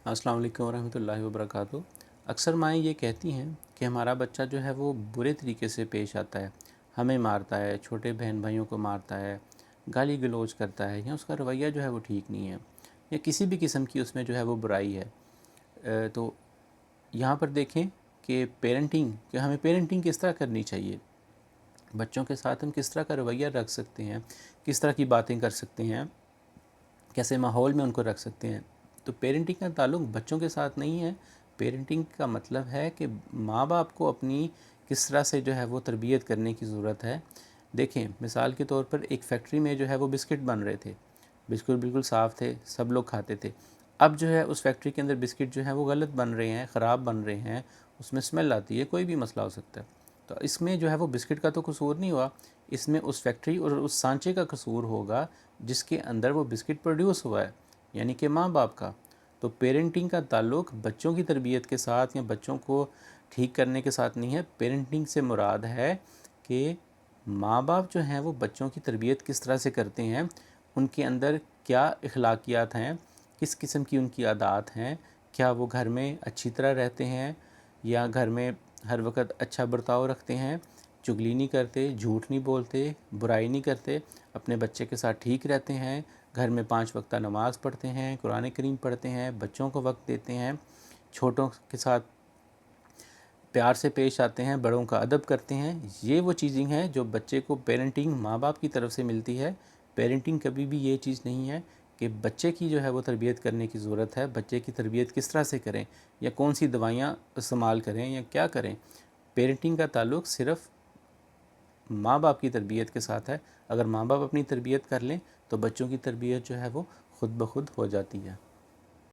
अस्सलाम वालेकुम वरहमतुल्लाहि वबरकातुहू। अक्सर माएँ ये कहती हैं कि हमारा बच्चा जो है वो बुरे तरीके से पेश आता है, हमें मारता है, छोटे बहन भाइयों को मारता है, गाली गलौज करता है, या उसका रवैया जो है वो ठीक नहीं है, या किसी भी किस्म की उसमें जो है वो बुराई है। तो यहाँ पर देखें कि पेरेंटिंग, कि हमें पेरेंटिंग किस तरह करनी चाहिए, बच्चों के साथ हम किस तरह का रवैया रख सकते हैं, किस तरह की बातें कर सकते हैं, कैसे माहौल में उनको रख सकते हैं। तो पेरेंटिंग का ताल्लुक बच्चों के साथ नहीं है। पेरेंटिंग का मतलब है कि माँ बाप को अपनी किस तरह से जो है वो तरबियत करने की ज़रूरत है। देखें, मिसाल के तौर पर एक फैक्ट्री में जो है वो बिस्किट बन रहे थे, बिस्कुट बिल्कुल साफ़ थे, सब लोग खाते थे। अब जो है उस फैक्ट्री के अंदर बिस्किट जो है वो गलत बन रहे हैं, ख़राब बन रहे हैं, उसमें स्मेल आती है, कोई भी मसला हो सकता है। तो इसमें जो है वो बिस्किट का तो कसूर नहीं हुआ, इसमें उस फैक्ट्री और उस सांचे का कसूर होगा जिसके अंदर वो बिस्किट प्रोड्यूस हुआ है, यानी कि माँ बाप का। तो पेरेंटिंग का ताल्लुक़ बच्चों की तरबियत के साथ या बच्चों को ठीक करने के साथ नहीं है। पेरेंटिंग से मुराद है कि माँ बाप जो हैं वो बच्चों की तरबियत किस तरह से करते हैं, उनके अंदर क्या अखलाकियात हैं, किस किस्म की उनकी आदत हैं, क्या वो घर में अच्छी तरह रहते हैं या घर में हर वक्त अच्छा बर्ताव रखते हैं, चुगली नहीं करते, झूठ नहीं बोलते, बुराई नहीं करते, अपने बच्चे के साथ ठीक रहते हैं, घर में 5 वक्त नमाज़ पढ़ते हैं, कुरान करीम पढ़ते हैं, बच्चों को वक्त देते हैं, छोटों के साथ प्यार से पेश आते हैं, बड़ों का अदब करते हैं। ये वो चीज़ें हैं जो बच्चे को पेरेंटिंग माँ बाप की तरफ से मिलती है। पेरेंटिंग कभी भी ये चीज़ नहीं है कि बच्चे की जो है वो तरबियत करने की ज़रूरत है, बच्चे की तरबियत किस तरह से करें या कौन सी दवाइयाँ इस्तेमाल करें या क्या करें। पेरेंटिंग का ताल्लुक़ सिर्फ़ माँ बाप की तरबियत के साथ है। अगर माँ बाप अपनी तरबियत कर लें तो बच्चों की तरबियत जो है वो ख़ुद ब खुद हो जाती है।